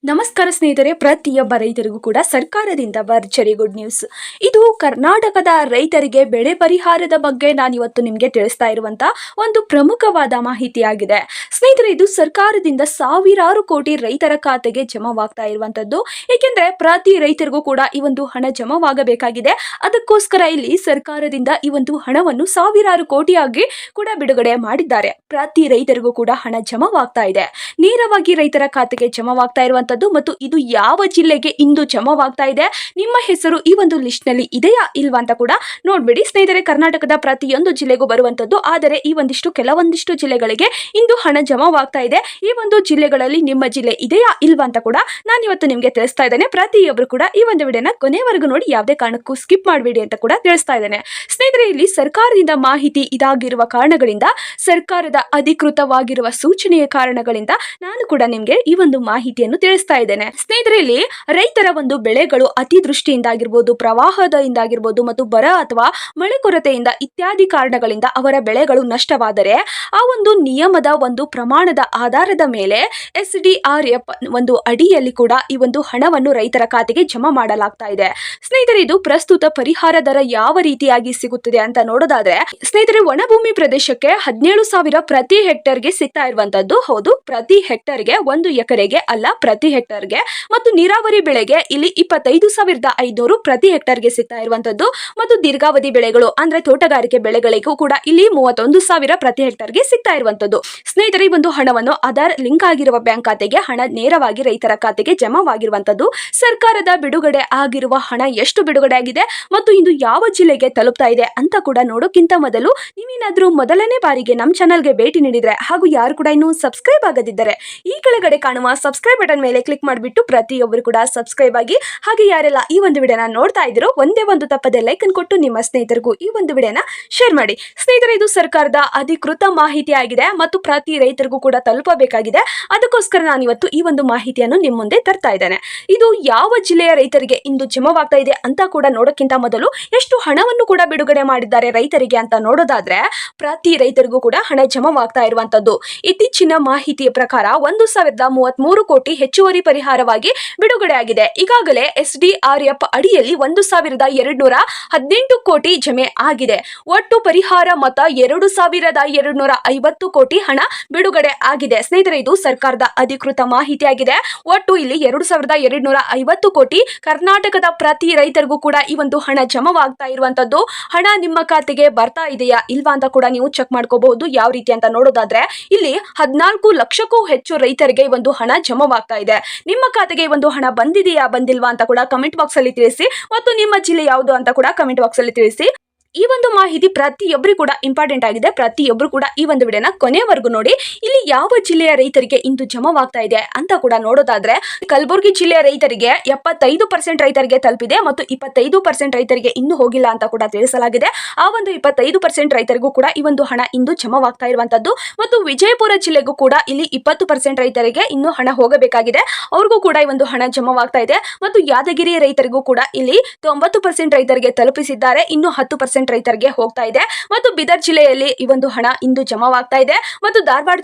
ನಮಸ್ಕಾರ ಸ್ನೇಹಿತರೆ, ಪ್ರತಿಯೊಬ್ಬ ರೈತರಿಗೂ ಕೂಡ ಸರ್ಕಾರದಿಂದ ಭರ್ಜರಿ ಗುಡ್ ನ್ಯೂಸ್. ಇದು ಕರ್ನಾಟಕದ ರೈತರಿಗೆ ಬೆಳೆ ಪರಿಹಾರದ ಬಗ್ಗೆ ನಾನಿವತ್ತು ನಿಮಗೆ ತಿಳಿಸ್ತಾ ಇರುವಂತ ಒಂದು ಪ್ರಮುಖವಾದ ಮಾಹಿತಿಯಾಗಿದೆ. ಸ್ನೇಹಿತರೆ, ಇದು ಸರ್ಕಾರದಿಂದ ಸಾವಿರಾರು ಕೋಟಿ ರೈತರ ಖಾತೆಗೆ ಜಮಾವಾಗ್ತಾ ಇರುವಂತದ್ದು. ಏಕೆಂದ್ರೆ ಪ್ರತಿ ರೈತರಿಗೂ ಕೂಡ ಈ ಒಂದು ಹಣ ಜಮಾವಾಗಬೇಕಾಗಿದೆ. ಅದಕ್ಕೋಸ್ಕರ ಇಲ್ಲಿ ಸರ್ಕಾರದಿಂದ ಈ ಒಂದು ಹಣವನ್ನು ಸಾವಿರಾರು ಕೋಟಿಯಾಗಿ ಕೂಡ ಬಿಡುಗಡೆ ಮಾಡಿದ್ದಾರೆ. ಪ್ರತಿ ರೈತರಿಗೂ ಕೂಡ ಹಣ ಜಮಾವಾಗ್ತಾ ಇದೆ. ನೇರವಾಗಿ ರೈತರ ಖಾತೆಗೆ ಜಮಾವಾಗ್ತಾ ಇರುವಂತ ಮತ್ತು ಇದು ಯಾವ ಜಿಲ್ಲೆಗೆ ಇಂದು ಜಮಾವಾಗ್ತಾ ಇದೆ, ನಿಮ್ಮ ಹೆಸರು ಈ ಒಂದು ಲಿಸ್ಟ್ ನಲ್ಲಿ ಇದೆಯಾ ಇಲ್ವಾ ಅಂತ ಕೂಡ ನೋಡ್ಬಿಡಿ. ಸ್ನೇಹಿತರೆ, ಕರ್ನಾಟಕದ ಪ್ರತಿಯೊಂದು ಜಿಲ್ಲೆಗೂ ಬರುವಂತದ್ದು, ಆದರೆ ಈ ಕೆಲವೊಂದಿಷ್ಟು ಜಿಲ್ಲೆಗಳಿಗೆ ಇಂದು ಹಣ ಜಮಾವಾಗ್ತಾ ಇದೆ. ಈ ಒಂದು ಜಿಲ್ಲೆಗಳಲ್ಲಿ ನಿಮ್ಮ ಜಿಲ್ಲೆ ಇದೆಯಾ ಇಲ್ವಾ ಅಂತ ಕೂಡ ನಾನು ಇವತ್ತು ನಿಮಗೆ ತಿಳಿಸ್ತಾ ಇದ್ದೇನೆ. ಪ್ರತಿಯೊಬ್ಬರು ಕೂಡ ಈ ಒಂದು ವಿಡಿಯೋನ ಕೊನೆವರೆಗೂ ನೋಡಿ, ಯಾವುದೇ ಕಾರಣಕ್ಕೂ ಸ್ಕಿಪ್ ಮಾಡಬೇಡಿ ಅಂತ ಕೂಡ ತಿಳಿಸ್ತಾ ಇದ್ದೇನೆ. ಸ್ನೇಹಿತರೆ, ಇಲ್ಲಿ ಸರ್ಕಾರದಿಂದ ಮಾಹಿತಿ ಇದಾಗಿರುವ ಕಾರಣಗಳಿಂದ, ಸರ್ಕಾರದ ಅಧಿಕೃತವಾಗಿರುವ ಸೂಚನೆಯ ಕಾರಣಗಳಿಂದ ನಾನು ಕೂಡ ನಿಮಗೆ ಈ ಒಂದು ಮಾಹಿತಿಯನ್ನು ತಿಳಿಸ್ತಾ ಇದ್ದೇನೆ. ಸ್ನೇಹಿತರೆ, ಇಲ್ಲಿ ರೈತರ ಒಂದು ಬೆಳೆಗಳು ಅತಿವೃಷ್ಟಿಯಿಂದಾಗಿರ್ಬೋದು, ಪ್ರವಾಹದಿಂದಾಗಿರ್ಬೋದು ಮತ್ತು ಬರ ಅಥವಾ ಮಳೆ ಕೊರತೆಯಿಂದ ಇತ್ಯಾದಿ ಕಾರಣಗಳಿಂದ ಅವರ ಬೆಳೆಗಳು ನಷ್ಟವಾದರೆ ಆ ಒಂದು ನಿಯಮದ ಒಂದು ಪ್ರಮಾಣದ ಆಧಾರದ ಮೇಲೆ SDRF ಒಂದು ಅಡಿಯಲ್ಲಿ ಕೂಡ ಈ ಒಂದು ಹಣವನ್ನು ರೈತರ ಖಾತೆಗೆ ಜಮಾ ಮಾಡಲಾಗ್ತಾ ಇದೆ. ಸ್ನೇಹಿತರೆ, ಇದು ಪ್ರಸ್ತುತ ಪರಿಹಾರ ದರ ಯಾವ ರೀತಿಯಾಗಿ ಸಿಗುತ್ತದೆ ಅಂತ ನೋಡೋದಾದ್ರೆ, ಸ್ನೇಹಿತರೆ, ಒಣಭೂಮಿ ಪ್ರದೇಶಕ್ಕೆ 17,000 ಪ್ರತಿ ಹೆಕ್ಟರ್ಗೆ ಸಿಗ್ತಾ ಇರುವಂತದ್ದು. ಹೌದು, ಪ್ರತಿ ಹೆಕ್ಟರ್ಗೆ, 1 ಎಕರೆಗೆ ಅಲ್ಲ, ಪ್ರತಿ ಹೆಕ್ಟರ್ಗೆ. ಮತ್ತು ನೀರಾವರಿ ಬೆಳೆಗೆ ಇಲ್ಲಿ 25,500 ಪ್ರತಿ ಹೆಕ್ಟರ್ಗೆ ಸಿಗ್ತಾ ಇರುವಂತದ್ದು. ಮತ್ತು ದೀರ್ಘಾವಧಿ ಬೆಳೆಗಳು ಅಂದ್ರೆ ತೋಟಗಾರಿಕೆ ಬೆಳೆಗಳಿಗೂ ಕೂಡ ಇಲ್ಲಿ 31,000 ಪ್ರತಿ ಹೆಕ್ಟರ್ಗೆ ಸಿಗ್ತಾ ಇರುವಂತದ್ದು. ಸ್ನೇಹಿತರೆ, ಈ ಒಂದು ಹಣವನ್ನು ಆಧಾರ್ ಲಿಂಕ್ ಆಗಿರುವ ಬ್ಯಾಂಕ್ ಖಾತೆಗೆ ಹಣ ನೇರವಾಗಿ ರೈತರ ಖಾತೆಗೆ ಜಮಾವಾಗಿರುವಂತದ್ದು. ಸರ್ಕಾರದ ಬಿಡುಗಡೆ ಆಗಿರುವ ಹಣ ಎಷ್ಟು ಬಿಡುಗಡೆ ಆಗಿದೆ ಮತ್ತು ಇಂದು ಯಾವ ಜಿಲ್ಲೆಗೆ ತಲುಪ್ತಾ ಇದೆ ಅಂತ ಕೂಡ ನೋಡೋಕ್ಕಿಂತ ಮೊದಲು, ನೀವೇನಾದ್ರೂ ಮೊದಲನೇ ಬಾರಿಗೆ ನಮ್ಮ ಚಾನಲ್ಗೆ ಭೇಟಿ ನೀಡಿದ್ರೆ ಹಾಗೂ ಯಾರು ಕೂಡ ಇನ್ನೂ ಸಬ್ಸ್ಕ್ರೈಬ್ ಆಗದಿದ್ದರೆ ಈ ಕೆಳಗಡೆ ಕಾಣುವ ಸಬ್ಸ್ಕ್ರೈಬ್ ಬಟನ್ ಮೇಲೆ ಕ್ಲಿಕ್ ಮಾಡಿಬಿಟ್ಟು ಪ್ರತಿಯೊಬ್ಬರು ಕೂಡ ಸಬ್ಸ್ಕ್ರೈಬ್ ಆಗಿ. ಹಾಗೆ ಯಾರೆಲ್ಲ ಈ ಒಂದು ವಿಡಿಯೋನ ನೋಡ್ತಾ ಇದ್ದೀರೋ, ಒಂದೇ ಒಂದು ತಪ್ಪದೆ ಲೈಕ್ ಅನ್ನು ಕೊಟ್ಟು ನಿಮ್ಮ ಸ್ನೇಹಿತರಿಗೂ ಈ ಒಂದು ವಿಡಿಯೋನ ಶೇರ್ ಮಾಡಿ. ಸ್ನೇಹಿತರೆ, ಇದು ಸರ್ಕಾರದ ಅಧಿಕೃತ ಮಾಹಿತಿ ಆಗಿದೆ ಮತ್ತು ಪ್ರತಿ ರೈತರಿಗೂ ಕೂಡ ತಲುಪಬೇಕಾಗಿದೆ. ಅದಕ್ಕೋಸ್ಕರ ನಾನು ಇವತ್ತು ಈ ಒಂದು ಮಾಹಿತಿಯನ್ನು ನಿಮ್ಮ ಮುಂದೆ ತರ್ತಾ ಇದ್ದೇನೆ. ಇದು ಯಾವ ಜಿಲ್ಲೆಯ ರೈತರಿಗೆ ಇಂದು ಜಮಾವಾಗ್ತಾ ಇದೆ ಅಂತ ಕೂಡ ನೋಡೋಕ್ಕಿಂತ ಮೊದಲು, ಎಷ್ಟು ಹಣವನ್ನು ಕೂಡ ಬಿಡುಗಡೆ ಮಾಡಿದ್ದಾರೆ ರೈತರಿಗೆ ಅಂತ ನೋಡೋದಾದ್ರೆ, ಪ್ರತಿ ರೈತರಿಗೂ ಕೂಡ ಹಣ ಜಮಾವಾಗ್ತಾ ಇರುವಂತದ್ದು. ಇತ್ತೀಚಿನ ಮಾಹಿತಿಯ ಪ್ರಕಾರ 1,033 ಕೋಟಿ ಹೆಚ್ಚುವರಿ ಪರಿಹಾರವಾಗಿ ಬಿಡುಗಡೆ ಆಗಿದೆ. ಈಗಾಗಲೇ SDRF ಅಡಿಯಲ್ಲಿ 1,218 ಕೋಟಿ ಜಮೆ ಆಗಿದೆ. ಒಟ್ಟು ಪರಿಹಾರ ಮೊತ್ತ 2,250 ಕೋಟಿ ಹಣ ಬಿಡುಗಡೆ ಆಗಿದೆ. ಸ್ನೇಹಿತರೆ, ಇದು ಸರ್ಕಾರದ ಅಧಿಕೃತ ಮಾಹಿತಿಯಾಗಿದೆ. ಒಟ್ಟು ಇಲ್ಲಿ 2,250 ಕೋಟಿ ಕರ್ನಾಟಕದ ಪ್ರತಿ ರೈತರಿಗೂ ಕೂಡ ಈ ಒಂದು ಹಣ ಜಮಾವಾಗ್ತಾ ಇರುವಂತದ್ದು. ಹಣ ನಿಮ್ಮ ಖಾತೆಗೆ ಬರ್ತಾ ಇದೆಯಾ ಇಲ್ವಾ ಅಂತ ಕೂಡ ನೀವು ಚೆಕ್ ಮಾಡ್ಕೋಬಹುದು. ಯಾವ ರೀತಿ ಅಂತ ನೋಡೋದಾದ್ರೆ, ಇಲ್ಲಿ 14 ಲಕ್ಷಕ್ಕೂ ಹೆಚ್ಚು ರೈತರಿಗೆ ಈ ಒಂದು ಹಣ ಜಮಾವಾಗ್ತಾ ಇದೆ. ನಿಮ್ಮ ಖಾತೆಗೆ ಈ ಒಂದು ಹಣ ಬಂದಿದೆಯಾ ಬಂದಿಲ್ವಾ ಅಂತ ಕೂಡ ಕಮೆಂಟ್ ಬಾಕ್ಸ್ ಅಲ್ಲಿ ತಿಳಿಸಿ. ಮತ್ತು ನಿಮ್ಮ ಜಿಲ್ಲೆ ಯಾವುದು ಅಂತ ಕೂಡ ಕಮೆಂಟ್ ಬಾಕ್ಸ್ ಅಲ್ಲಿ ತಿಳಿಸಿ. ಈ ಒಂದು ಮಾಹಿತಿ ಪ್ರತಿಯೊಬ್ಬರು ಕೂಡ ಇಂಪಾರ್ಟೆಂಟ್ ಆಗಿದೆ. ಪ್ರತಿಯೊಬ್ಬರು ಕೂಡ ಈ ಒಂದು ವಿಡಿಯೋನ ಕೊನೆವರೆಗೂ ನೋಡಿ. ಇಲ್ಲಿ ಯಾವ ಜಿಲ್ಲೆಯ ರೈತರಿಗೆ ಇಂದು ಜಮಾವಾಗ್ತಾ ಇದೆ ಅಂತ ಕೂಡ ನೋಡೋದಾದ್ರೆ, ಕಲಬುರಗಿ ಜಿಲ್ಲೆಯ ರೈತರಿಗೆ 75% ರೈತರಿಗೆ ತಲುಪಿದೆ ಮತ್ತು 25% ರೈತರಿಗೆ ಇನ್ನೂ ಹೋಗಿಲ್ಲ ಅಂತ ಕೂಡ ತಿಳಿಸಲಾಗಿದೆ. ಆ ಒಂದು 25% ರೈತರಿಗೂ ಕೂಡ ಈ ಒಂದು ಹಣ ಇಂದು ಜಮಾವಾಗ್ತಾ ಇರುವಂತದ್ದು. ಮತ್ತು ವಿಜಯಪುರ ಜಿಲ್ಲೆಗೂ ಕೂಡ ಇಲ್ಲಿ 20% ರೈತರಿಗೆ ಇನ್ನೂ ಹಣ ಹೋಗಬೇಕಾಗಿದೆ. ಅವ್ರಿಗೂ ಕೂಡ ಈ ಒಂದು ಹಣ ಜಮಾವಾಗ್ತಾ ಇದೆ. ಮತ್ತು ಯಾದಗಿರಿ ರೈತರಿಗೂ ಕೂಡ ಇಲ್ಲಿ 90% ರೈತರಿಗೆ ತಲುಪಿಸಿದ್ದಾರೆ. ಇನ್ನು 10% ರೈತರಿಗೆ ಹೋಗ್ತಾ ಇದೆ. ಮತ್ತು ಬೀದರ್ ಜಿಲ್ಲೆಯಲ್ಲಿ ಈ ಒಂದು ಹಣ ಇಂದು ಜಮಾವಾಗ್ತಾ ಇದೆ. ಮತ್ತು ಧಾರವಾಡ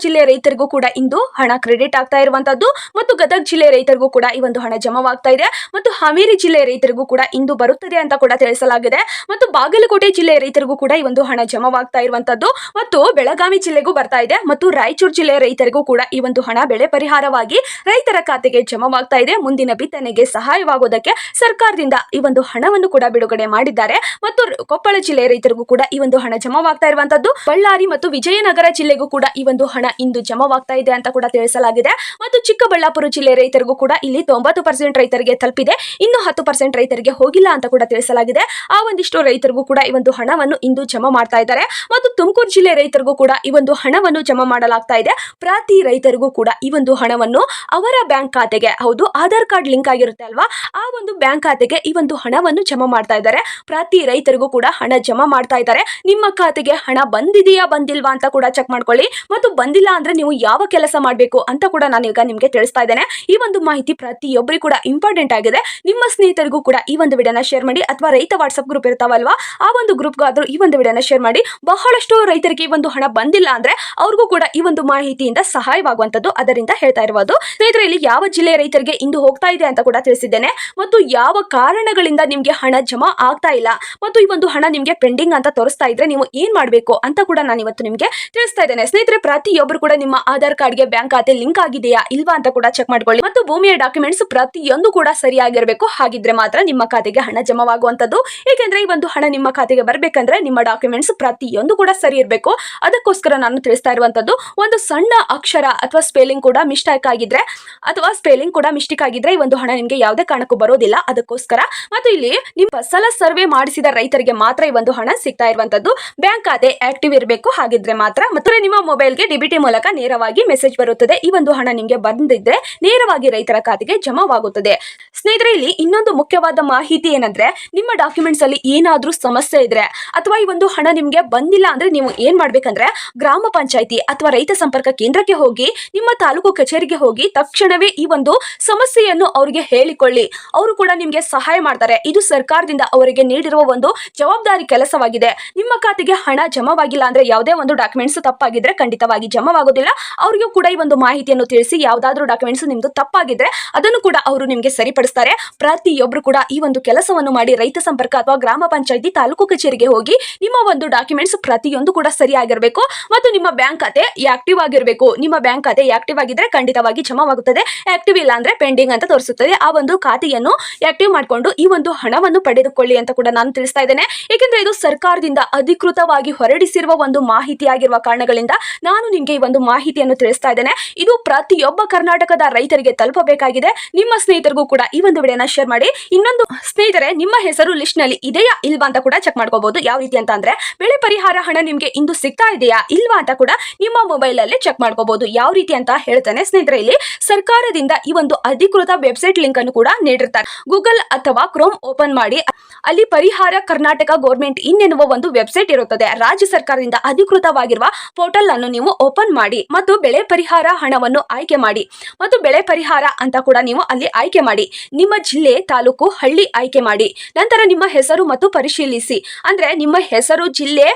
ಜಿಲ್ಲೆಯ ರೈತರಿಗೂ ಕೂಡ ಇಂದು ಹಣ ಕ್ರೆಡಿಟ್ ಆಗ್ತಾ ಇರುವಂತದ್ದು. ಮತ್ತು ಗದಗ ಜಿಲ್ಲೆಯ ರೈತರಿಗೂ ಕೂಡ ಈ ಒಂದು ಹಣ ಜಮಾವಾಗ್ತಾ ಇದೆ. ಮತ್ತು ಹಾವೇರಿ ಜಿಲ್ಲೆಯ ರೈತರಿಗೂ ಕೂಡ ಇಂದು ಬರುತ್ತದೆ ಅಂತ ಕೂಡ ತಿಳಿಸಲಾಗಿದೆ. ಮತ್ತು ಬಾಗಲಕೋಟೆ ಜಿಲ್ಲೆಯ ರೈತರಿಗೂ ಕೂಡ ಈ ಒಂದು ಹಣ ಜಮಾವಾಗ್ತಾ ಇರುವಂತದ್ದು. ಮತ್ತು ಬೆಳಗಾವಿ ಜಿಲ್ಲೆಗೂ ಬರ್ತಾ ಇದೆ. ಮತ್ತು ರಾಯಚೂರು ಜಿಲ್ಲೆಯ ರೈತರಿಗೂ ಕೂಡ ಈ ಒಂದು ಹಣ ಬೆಳೆ ಪರಿಹಾರವಾಗಿ ರೈತರ ಖಾತೆಗೆ ಜಮಾವಾಗ್ತಾ ಇದೆ. ಮುಂದಿನ ಬಿತ್ತನೆಗೆ ಸಹಾಯವಾಗುವುದಕ್ಕೆ ಸರ್ಕಾರದಿಂದ ಈ ಒಂದು ಹಣವನ್ನು ಕೂಡ ಬಿಡುಗಡೆ ಮಾಡಿದ್ದಾರೆ. ಮತ್ತು ಕೊಪ್ಪಳ ಜಿಲ್ಲೆಯ ರೈತರಿಗೂ ಕೂಡ ಈ ಒಂದು ಹಣ ಜಮಾವಾಗ್ತಾ ಇರುವಂತದ್ದು. ಬಳ್ಳಾರಿ ಮತ್ತು ವಿಜಯನಗರ ಜಿಲ್ಲೆಗೂ ಕೂಡ ಈ ಒಂದು ಹಣ ಇಂದು ಜಮಾವಾಗ್ತಾ ಇದೆ ಅಂತ ಕೂಡ ತಿಳಿಸಲಾಗಿದೆ. ಮತ್ತು ಚಿಕ್ಕಬಳ್ಳಾಪುರ ಜಿಲ್ಲೆಯ ರೈತರಿಗೂ ಕೂಡ ಇಲ್ಲಿ 90% ರೈತರಿಗೆ ತಲುಪಿದೆ. ಇನ್ನು 10% ರೈತರಿಗೆ ಹೋಗಿಲ್ಲ ಅಂತ ಕೂಡ ತಿಳಿಸಲಾಗಿದೆ. ಆ ಒಂದಿಷ್ಟು ರೈತರಿಗೂ ಕೂಡ ಈ ಒಂದು ಹಣವನ್ನು ಇಂದು ಜಮಾ ಮಾಡ್ತಾ ಇದ್ದಾರೆ. ಮತ್ತು ತುಮಕೂರು ಜಿಲ್ಲೆಯ ರೈತರಿಗೂ ಕೂಡ ಈ ಒಂದು ಹಣವನ್ನು ಜಮಾ ಮಾಡಲಾಗ್ತಾ ಇದೆ. ಪ್ರತಿ ರೈತರಿಗೂ ಕೂಡ ಈ ಒಂದು ಹಣವನ್ನು ಅವರ ಬ್ಯಾಂಕ್ ಖಾತೆಗೆ, ಹೌದು, ಆಧಾರ್ ಕಾರ್ಡ್ ಲಿಂಕ್ ಆಗಿರುತ್ತೆ ಅಲ್ವಾ, ಆ ಒಂದು ಬ್ಯಾಂಕ್ ಖಾತೆಗೆ ಈ ಒಂದು ಹಣವನ್ನು ಜಮಾ ಮಾಡ್ತಾ ಇದ್ದಾರೆ. ಪ್ರತಿ ರೈತರಿಗೂ ಕೂಡ ಹಣ ಜಮಾ ಮಾಡ್ತಾ ಇದ್ದಾರೆ. ನಿಮ್ಮ ಖಾತೆಗೆ ಹಣ ಬಂದಿದೆಯಾ ಬಂದಿಲ್ವಾ ಅಂತ ಕೂಡ ಚೆಕ್ ಮಾಡ್ಕೊಳ್ಳಿ. ಮತ್ತು ಬಂದಿಲ್ಲ ಅಂದ್ರೆ ನೀವು ಯಾವ ಕೆಲಸ ಮಾಡಬೇಕು ಅಂತ ಕೂಡ ನಾನೀಗ ನಿಮ್ಗೆ ತಿಳಿಸ್ತಾ ಇದ್ದೇನೆ. ಈ ಒಂದು ಮಾಹಿತಿ ಪ್ರತಿಯೊಬ್ಬರಿಗೂ ಕೂಡ ಇಂಪಾರ್ಟೆಂಟ್ ಆಗಿದೆ. ನಿಮ್ಮ ಸ್ನೇಹಿತರಿಗೂ ಕೂಡ ಈ ಒಂದು ವಿಡಿಯೋನ ಶೇರ್ ಮಾಡಿ, ಅಥವಾ ರೈತ ವಾಟ್ಸ್ಆಪ್ ಗ್ರೂಪ್ ಇರ್ತಾವಲ್ವಾ, ಆ ಒಂದು ಗ್ರೂಪ್ಗಾದ್ರೂ ಈ ಒಂದು ವಿಡಿಯೋನ ಶೇರ್ ಮಾಡಿ. ಬಹಳಷ್ಟು ರೈತರಿಗೆ ಈ ಒಂದು ಹಣ ಬಂದಿಲ್ಲ ಅಂದ್ರೆ ಅವ್ರಿಗೂ ಕೂಡ ಈ ಒಂದು ಮಾಹಿತಿಯಿಂದ ಸಹಾಯವಾಗುವಂತದ್ದು, ಅದರಿಂದ ಹೇಳ್ತಾ ಇರಬಹುದು. ಸ್ನೇಹಿತರೆ, ಇಲ್ಲಿ ಯಾವ ಜಿಲ್ಲೆಯ ರೈತರಿಗೆ ಇಂದು ಹೋಗ್ತಾ ಇದೆ ಅಂತ ಕೂಡ ತಿಳಿಸಿದ್ದೇನೆ, ಮತ್ತು ಯಾವ ಕಾರಣಗಳಿಂದ ನಿಮ್ಗೆ ಹಣ ಜಮಾ ಆಗ್ತಾ ಇಲ್ಲ ಮತ್ತು ಈ ಒಂದು ಹಣ ನಿಮ್ಗೆ ಪೆಂಡಿಂಗ್ ಅಂತ ತೋರಿಸ್ತಾ ಇದ್ರೆ ನೀವು ಏನ್ ಮಾಡ್ಬೇಕು ಅಂತ ಕೂಡ ನಾನು ಇವತ್ತು ನಿಮ್ಗೆ ತಿಳಿಸ್ತಾ ಇದ್ದೇನೆ. ಸ್ನೇಹಿತರೆ, ಪ್ರತಿಯೊಬ್ಬರು ಕೂಡ ನಿಮ್ಮ ಆಧಾರ್ ಕಾರ್ಡ್ಗೆ ಬ್ಯಾಂಕ್ ಖಾತೆ ಲಿಂಕ್ ಆಗಿದೆಯಾ ಇಲ್ವಾ ಅಂತ ಕೂಡ ಚೆಕ್ ಮಾಡ್ಕೊಳ್ಳಿ. ಮತ್ತು ಭೂಮಿಯ ಡಾಕ್ಯುಮೆಂಟ್ಸ್ ಪ್ರತಿಯೊಂದು ಕೂಡ ಸರಿಯಾಗಿರ್ಬೇಕು. ಹಾಗಿದ್ರೆ ಮಾತ್ರ ನಿಮ್ಮ ಖಾತೆಗೆ ಹಣ ಜಮಾವಾಗುವಂತದ್ದು. ಏಕೆಂದ್ರೆ ಈ ಒಂದು ಹಣ ನಿಮ್ಮ ಖಾತೆಗೆ ಬರ್ಬೇಕಂದ್ರೆ ನಿಮ್ಮ ಡಾಕ್ಯುಮೆಂಟ್ಸ್ ಪ್ರತಿಯೊಂದು ಕೂಡ ಸರಿ ಇರಬೇಕು. ಅದಕ್ಕೋಸ್ಕರ ನಾನು ತಿಳಿಸ್ತಾ ಇರುವಂತದ್ದು. ಒಂದು ಸಣ್ಣ ಅಕ್ಷರ ಅಥವಾ ಸ್ಪೆಲ್ಲಿಂಗ್ ಕೂಡ ಮಿಸ್ಟೇಕ್ ಆಗಿದ್ರೆ ಈ ಒಂದು ಹಣ ನಿಮ್ಗೆ ಯಾವುದೇ ಕಾರಣಕ್ಕೂ ಬರೋದಿಲ್ಲ. ಅದಕ್ಕೋಸ್ಕರ ಮತ್ತು ಇಲ್ಲಿ ನಿಮ್ಮ ಫಸಲ ಸರ್ವೆ ಮಾಡಿಸಿದ ರೈತರಿಗೆ ಮಾತ್ರ ಈ ಒಂದು ಹಣ ಸಿಗ್ತಾ ಇರುವಂತದ್ದು. ಬ್ಯಾಂಕ್ ಖಾತೆ ಆಕ್ಟಿವ್ ಇರಬೇಕು. ಹಾಗಿದ್ರೆ ಮಾತ್ರ ಮತ್ತು ನಿಮ್ಮ ಮೊಬೈಲ್ಗೆ ಡಿಬಿಟಿ ಮೂಲಕ ನೇರವಾಗಿ ಮೆಸೇಜ್ ಬರುತ್ತದೆ. ಈ ಒಂದು ಹಣ ನಿಮ್ಗೆ ಬಂದಿದ್ರೆ ನೇರವಾಗಿ ರೈತರ ಖಾತೆಗೆ ಜಮಾವಾಗುತ್ತದೆ. ಸ್ನೇಹಿತರೆ, ಇಲ್ಲಿ ಇನ್ನೊಂದು ಮುಖ್ಯವಾದ ಮಾಹಿತಿ ಏನಂದ್ರೆ, ನಿಮ್ಮ ಡಾಕ್ಯುಮೆಂಟ್ಸ್ ಅಲ್ಲಿ ಏನಾದ್ರೂ ಸಮಸ್ಯೆ ಇದ್ರೆ ಅಥವಾ ಈ ಒಂದು ಹಣ ನಿಮ್ಗೆ ಬಂದಿಲ್ಲ ಅಂದ್ರೆ ನೀವು ಏನ್ ಮಾಡ್ಬೇಕಂದ್ರೆ ಗ್ರಾಮ ಪಂಚಾಯಿತಿ ಅಥವಾ ರೈತ ಸಂಪರ್ಕ ಕೇಂದ್ರಕ್ಕೆ ಹೋಗಿ, ನಿಮ್ಮ ತಾಲೂಕು ಕಚೇರಿಗೆ ಹೋಗಿ ತಕ್ಷಣವೇ ಈ ಒಂದು ಸಮಸ್ಯೆಯನ್ನು ಅವರಿಗೆ ಹೇಳಿಕೊಳ್ಳಿ. ಅವರು ಕೂಡ ನಿಮ್ಗೆ ಸಹಾಯ ಮಾಡ್ತಾರೆ. ಇದು ಸರ್ಕಾರದಿಂದ ಅವರಿಗೆ ನೀಡಿರುವ ಒಂದು ಜವಾಬ್ದಾರಿ ಕೆಲಸವಾಗಿದೆ. ನಿಮ್ಮ ಖಾತೆಗೆ ಹಣ ಜಮಾವಾಗಿಲ್ಲ ಅಂದ್ರೆ ಯಾವುದೇ ಒಂದು ಡಾಕ್ಯುಮೆಂಟ್ಸ್ ತಪ್ಪಾಗಿದ್ರೆ ಖಂಡಿತವಾಗಿ ಜಮಾವಾಗೋದಿಲ್ಲ. ಅವರಿಗೂ ಕೂಡ ಈ ಒಂದು ಮಾಹಿತಿಯನ್ನು ತಿಳಿಸಿ, ಯಾವ್ದಾದ್ರು ಡಾಕ್ಯುಮೆಂಟ್ಸ್ ನಿಮ್ದು ತಪ್ಪಾಗಿದ್ರೆ ಅದನ್ನು ಕೂಡ ಅವರು ನಿಮ್ಗೆ ಸರಿಪಡಿಸ್ತಾರೆ. ಪ್ರತಿಯೊಬ್ರು ಕೂಡ ಈ ಒಂದು ಕೆಲಸವನ್ನು ಮಾಡಿ ರೈತ ಸಂಪರ್ಕ ಅಥವಾ ಗ್ರಾಮ ಪಂಚಾಯಿತಿ ತಾಲೂಕು ಕಚೇರಿಗೆ ಹೋಗಿ ನಿಮ್ಮ ಒಂದು ಡಾಕ್ಯುಮೆಂಟ್ಸ್ ಪ್ರತಿಯೊಂದು ಕೂಡ ಸರಿಯಾಗಿರ್ಬೇಕು ಮತ್ತು ನಿಮ್ಮ ಬ್ಯಾಂಕ್ ಖಾತೆ ಆಕ್ಟಿವ್ ಆಗಿರ್ಬೇಕು. ನಿಮ್ಮ ಬ್ಯಾಂಕ್ ಖಾತೆ ಆಕ್ಟಿವ್ ಆಗಿದ್ರೆ ಖಂಡಿತವಾಗಿ ಜಮಾವಾಗುತ್ತದೆ. ಆಕ್ಟಿವ್ ಇಲ್ಲ ಅಂದ್ರೆ ಪೆಂಡಿಂಗ್ ಅಂತ ತೋರಿಸುತ್ತದೆ. ಆ ಒಂದು ಖಾತೆಯನ್ನು ಆಕ್ಟಿವ್ ಮಾಡಿಕೊಂಡು ಈ ಒಂದು ಹಣವನ್ನು ಪಡೆದುಕೊಳ್ಳಿ ಅಂತ ಕೂಡ ನಾನು ತಿಳಿಸ್ತಾ ಇದ್ದೇನೆ. ಏಕೆಂದ್ರೆ ಇದು ಸರ್ಕಾರದಿಂದ ಅಧಿಕೃತವಾಗಿ ಹೊರಡಿಸಿರುವ ಒಂದು ಮಾಹಿತಿ ಆಗಿರುವ ಕಾರಣಗಳಿಂದ ನಾನು ನಿಮ್ಗೆ ಈ ಒಂದು ಮಾಹಿತಿಯನ್ನು ತಿಳಿಸ್ತಾ ಇದ್ದೇನೆ. ಇದು ಪ್ರತಿಯೊಬ್ಬ ಕರ್ನಾಟಕದ ರೈತರಿಗೆ ತಲುಪಬೇಕಾಗಿದೆ. ನಿಮ್ಮ ಸ್ನೇಹಿತರಿಗೂ ಕೂಡ ಈ ಒಂದು ವಿಡಿಯೋನ ಶೇರ್ ಮಾಡಿ. ಇನ್ನೊಂದು ಸ್ನೇಹಿತರೆ, ನಿಮ್ಮ ಹೆಸರು ಲಿಸ್ಟ್ ನಲ್ಲಿ ಇದೆಯಾ ಇಲ್ವಾ ಅಂತ ಕೂಡ ಚೆಕ್ ಮಾಡ್ಕೋಬಹುದು. ಯಾವ ರೀತಿ ಅಂತ ಅಂದ್ರೆ, ಬೆಳೆ ಪರಿಹಾರ ಹಣ ನಿಮ್ಗೆ ಇಂದು ಸಿಗ್ತಾ ಇದೆಯಾ ಇಲ್ವಾ ಅಂತ ಕೂಡ ನಿಮ್ಮ ಮೊಬೈಲ್ ಅಲ್ಲಿ ಚೆಕ್ ಮಾಡ್ಕೋಬಹುದು. ಯಾವ ರೀತಿ ಅಂತ ಹೇಳ್ತಾನೆ ಸ್ನೇಹಿತರೆ, ಇಲ್ಲಿ ಸರ್ಕಾರದಿಂದ ಈ ಒಂದು ಅಧಿಕೃತ ವೆಬ್ಸೈಟ್ ಲಿಂಕ್ ಅನ್ನು ಕೂಡ ನೀಡಿರ್ತಾರೆ. ಗೂಗಲ್ ಅಥವಾ ಕ್ರೋಮ್ ಓಪನ್ ಮಾಡಿ, ಅಲ್ಲಿ ಪರಿಹಾರ ಕರ್ನಾಟಕ ಗೌರ್ಮೆಂಟ್ ಇನ್ ಎನ್ನುವ ಒಂದು ವೆಬ್ಸೈಟ್ ಇರುತ್ತದೆ. ರಾಜ್ಯ ಸರ್ಕಾರದಿಂದ ಅಧಿಕೃತವಾಗಿರುವ ಪೋರ್ಟಲ್ ಅನ್ನು ನೀವು ಓಪನ್ ಮಾಡಿ ಮತ್ತು ಬೆಳೆ ಪರಿಹಾರ ಹಣವನ್ನು ಆಯ್ಕೆ ಮಾಡಿ ಮತ್ತು ಬೆಳೆ ಪರಿಹಾರ ಅಂತ ಕೂಡ ನೀವು ಅಲ್ಲಿ ಆಯ್ಕೆ ಮಾಡಿ. ನಿಮ್ಮ ಜಿಲ್ಲೆ, ತಾಲೂಕು, ಹಳ್ಳಿ ಆಯ್ಕೆ ಮಾಡಿ. ನಂತರ ನಿಮ್ಮ ಹೆಸರು ಮತ್ತು ಪರಿಶೀಲಿಸಿ. ಅಂದ್ರೆ ನಿಮ್ಮ ಹೆಸರು, ಜಿಲ್ಲೆ,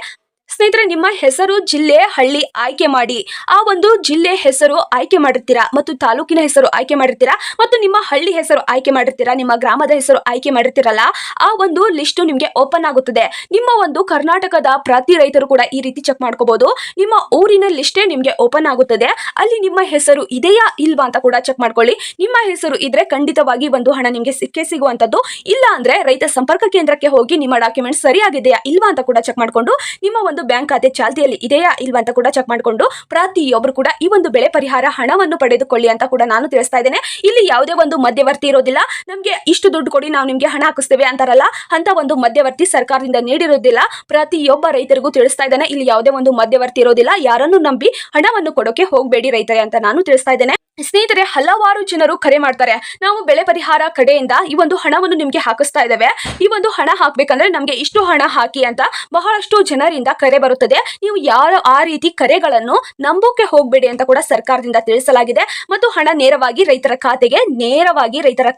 ಸ್ನೇಹಿತರೆ ನಿಮ್ಮ ಹೆಸರು, ಜಿಲ್ಲೆ, ಹಳ್ಳಿ ಆಯ್ಕೆ ಮಾಡಿ. ಆ ಒಂದು ಜಿಲ್ಲೆ ಹೆಸರು ಆಯ್ಕೆ ಮಾಡಿರ್ತೀರಾ ಮತ್ತು ತಾಲೂಕಿನ ಹೆಸರು ಆಯ್ಕೆ ಮಾಡಿರ್ತೀರಾ ಮತ್ತು ನಿಮ್ಮ ಹಳ್ಳಿ ಹೆಸರು ಆಯ್ಕೆ ಮಾಡಿರ್ತೀರಾ, ನಿಮ್ಮ ಗ್ರಾಮದ ಹೆಸರು ಆಯ್ಕೆ ಮಾಡಿರ್ತೀರಲ್ಲ, ಆ ಒಂದು ಲಿಸ್ಟ್ ನಿಮ್ಗೆ ಓಪನ್ ಆಗುತ್ತದೆ. ನಿಮ್ಮ ಒಂದು ಕರ್ನಾಟಕದ ಪ್ರತಿ ರೈತರು ಕೂಡ ಈ ರೀತಿ ಚೆಕ್ ಮಾಡ್ಕೋಬಹುದು. ನಿಮ್ಮ ಊರಿನ ಲಿಸ್ಟೇ ನಿಮ್ಗೆ ಓಪನ್ ಆಗುತ್ತದೆ. ಅಲ್ಲಿ ನಿಮ್ಮ ಹೆಸರು ಇದೆಯಾ ಇಲ್ವಾ ಅಂತ ಕೂಡ ಚೆಕ್ ಮಾಡ್ಕೊಳ್ಳಿ. ನಿಮ್ಮ ಹೆಸರು ಇದ್ರೆ ಖಂಡಿತವಾಗಿ ಒಂದು ಹಣ ನಿಮ್ಗೆ ಸಿಗುವಂತದ್ದು. ಇಲ್ಲ ಅಂದ್ರೆ ರೈತ ಸಂಪರ್ಕ ಕೇಂದ್ರಕ್ಕೆ ಹೋಗಿ ನಿಮ್ಮ ಡಾಕ್ಯುಮೆಂಟ್ಸ್ ಸರಿಯಾಗಿದೆಯಾ ಇಲ್ವಾ ಅಂತ ಕೂಡ ಚೆಕ್ ಮಾಡ್ಕೊಂಡು, ನಿಮ್ಮ ಒಂದು ಬ್ಯಾಂಕ್ ಖಾತೆ ಚಾಲ್ತಿಯಲ್ಲಿ ಇದೆಯಾ ಇಲ್ವಾ ಅಂತ ಕೂಡ ಚೆಕ್ ಮಾಡಿಕೊಂಡು ಪ್ರತಿಯೊಬ್ಬರು ಕೂಡ ಈ ಒಂದು ಬೆಳೆ ಪರಿಹಾರ ಹಣವನ್ನು ಪಡೆದುಕೊಳ್ಳಿ ಅಂತ ಕೂಡ ನಾನು ತಿಳಿಸ್ತಾ ಇದ್ದೇನೆ. ಇಲ್ಲಿ ಯಾವುದೇ ಒಂದು ಮಧ್ಯವರ್ತಿ ಇರೋದಿಲ್ಲ. ನಮ್ಗೆ ಇಷ್ಟು ದುಡ್ಡು ಕೊಡಿ ನಾವು ನಿಮ್ಗೆ ಹಣ ಹಾಕಿಸ್ತೇವೆ ಅಂತಾರಲ್ಲ, ಅಂತ ಒಂದು ಮಧ್ಯವರ್ತಿ ಸರ್ಕಾರದಿಂದ ನೀಡಿರೋದಿಲ್ಲ. ಪ್ರತಿಯೊಬ್ಬ ರೈತರಿಗೂ ತಿಳಿಸ್ತಾ ಇದ್ದೇನೆ, ಇಲ್ಲಿ ಯಾವುದೇ ಒಂದು ಮಧ್ಯವರ್ತಿ ಇರೋದಿಲ್ಲ. ಯಾರನ್ನು ನಂಬಿ ಹಣವನ್ನು ಕೊಡೋಕೆ ಹೋಗಬೇಡಿ ರೈತರೇ ಅಂತ ನಾನು ತಿಳಿಸ್ತಾ ಇದ್ದೇನೆ. ಸ್ನೇಹಿತರೆ, ಹಲವಾರು ಜನರು ಕರೆ ಮಾಡ್ತಾರೆ, ನಾವು ಬೆಳೆ ಪರಿಹಾರ ಕಡೆಯಿಂದ ಈ ಒಂದು ಹಣವನ್ನು ನಿಮ್ಗೆ ಹಾಕಿಸ್ತಾ ಇದ್ದೇವೆ, ಈ ಒಂದು ಹಣ ಹಾಕ್ಬೇಕಂದ್ರೆ ನಮ್ಗೆ ಇಷ್ಟು ಹಣ ಹಾಕಿ ಅಂತ ಬಹಳಷ್ಟು ಜನರಿಂದ ಕರೆ ಬರುತ್ತದೆ. ನೀವು ಯಾರು ಆ ರೀತಿ ಕರೆಗಳನ್ನು ನಂಬೋಕೆ ಹೋಗಬೇಡಿ ಅಂತ ಕೂಡ ಸರ್ಕಾರದಿಂದ ತಿಳಿಸಲಾಗಿದೆ. ಮತ್ತು ಹಣ ನೇರವಾಗಿ ರೈತರ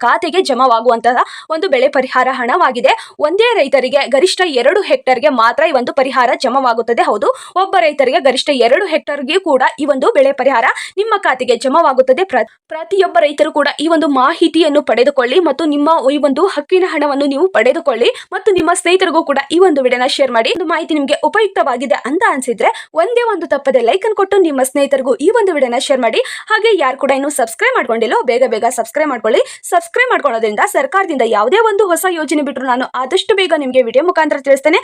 ಖಾತೆಗೆ ಜಮಾವಾಗುವಂತಹ ಒಂದು ಬೆಳೆ ಪರಿಹಾರ ಹಣವಾಗಿದೆ. ಒಂದೇ ರೈತರಿಗೆ ಗರಿಷ್ಠ 2 ಹೆಕ್ಟರ್ಗೆ ಮಾತ್ರ ಈ ಒಂದು ಪರಿಹಾರ ಜಮಾವಾಗುತ್ತದೆ. ಹೌದು, ಒಬ್ಬ ರೈತರಿಗೆ ಗರಿಷ್ಠ 2 ಹೆಕ್ಟರ್ಗೆ ಕೂಡ ಈ ಒಂದು ಬೆಳೆ ಪರಿಹಾರ ನಿಮ್ಮ ಖಾತೆಗೆ ಜಮಾವಾಗುತ್ತದೆ. ಪ್ರತಿಯೊಬ್ಬ ರೈತರು ಕೂಡ ಈ ಒಂದು ಮಾಹಿತಿಯನ್ನು ಪಡೆದುಕೊಳ್ಳಿ ಮತ್ತು ನಿಮ್ಮ ಈ ಒಂದು ಹಕ್ಕಿನ ಹಣವನ್ನು ನೀವು ಪಡೆದುಕೊಳ್ಳಿ ಮತ್ತು ನಿಮ್ಮ ಸ್ನೇಹಿತರಿಗೂ ಕೂಡ ಈ ಒಂದು ವಿಡಿಯೋನ ಶೇರ್ ಮಾಡಿ. ಒಂದು ಮಾಹಿತಿ ನಿಮಗೆ ಉಪಯುಕ್ತವಾಗಿದೆ ಅಂತ ಅನ್ಸಿದ್ರೆ ಒಂದೇ ಒಂದು ತಪ್ಪದೆ ಲೈಕ್ ಅನ್ನು ಕೊಟ್ಟು ನಿಮ್ಮ ಸ್ನೇಹಿತರಿಗೂ ಈ ಒಂದು ವಿಡಿಯೋನ ಶೇರ್ ಮಾಡಿ. ಹಾಗೆ ಯಾರು ಕೂಡ ಇನ್ನು ಸಬ್ಸ್ಕ್ರೈಬ್ ಮಾಡ್ಕೊಂಡಿಲ್ಲೋ ಬೇಗ ಸಬ್ಸ್ಕ್ರೈಬ್ ಮಾಡ್ಕೊಳ್ಳಿ. ಸಬ್ಸ್ಕ್ರೈಬ್ ಮಾಡ್ಕೊಳ್ಳೋದ್ರಿಂದ ಸರ್ಕಾರದಿಂದ ಯಾವುದೇ ಒಂದು ಹೊಸ ಯೋಜನೆ ಬಿಟ್ಟರು ನಾನು ಆದಷ್ಟು ಬೇಗ ನಿಮಗೆ ವಿಡಿಯೋ ಮುಖಾಂತರ ತಿಳಿಸ್ತೇನೆ.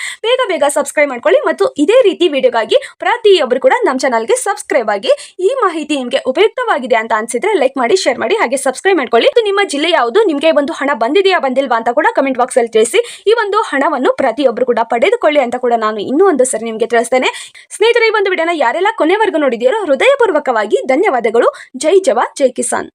ಬೇಗ ಸಬ್ಸ್ಕ್ರೈಬ್ ಮಾಡ್ಕೊಳ್ಳಿ ಮತ್ತು ಇದೇ ರೀತಿ ವಿಡಿಯೋಗಾಗಿ ಪ್ರತಿಯೊಬ್ಬರು ಕೂಡ ನಮ್ಮ ಚಾನಲ್ಗೆ ಸಬ್ಸ್ಕ್ರೈಬ್ ಆಗಿ. ಈ ಮಾಹಿತಿ ನಿಮಗೆ ಉಪಯುಕ್ತವಾಗಿದೆ ಅಂತ ಅನ್ಸಿದ್ರೆ ಲೈಕ್ ಮಾಡಿ, ಶೇರ್ ಮಾಡಿ, ಹಾಗೆ ಸಬ್ಸ್ಕ್ರೈಬ್ ಮಾಡ್ಕೊಳ್ಳಿ. ನಿಮ್ಮ ಜಿಲ್ಲೆ ಯಾವುದು, ನಿಮಗೆ ಒಂದು ಹಣ ಬಂದಿದೆಯಾ ಬಂದಿಲ್ವಾ ಅಂತ ಕೂಡ ಕಮೆಂಟ್ ಬಾಕ್ಸ್ ಅಲ್ಲಿ ತಿಳಿಸಿ. ಈ ಒಂದು ಹಣವನ್ನು ಪ್ರತಿಯೊಬ್ಬರು ಕೂಡ ಪಡೆದುಕೊಳ್ಳಿ ಅಂತ ಕೂಡ ನಾನು ಇನ್ನೂ ಒಂದು ಸರಿ ನಿಮಗೆ ತಿಳಿಸ್ತೇನೆ. ಸ್ನೇಹಿತರೆ, ಈ ಒಂದು ವಿಡಿಯೋನ ಯಾರೆಲ್ಲ ಕೊನೆವರೆಗೂ ನೋಡಿದೀರೋ ಹೃದಯಪೂರ್ವಕವಾಗಿ ಧನ್ಯವಾದಗಳು. ಜೈ ಜವಾನ್, ಜೈ ಕಿಸಾನ್.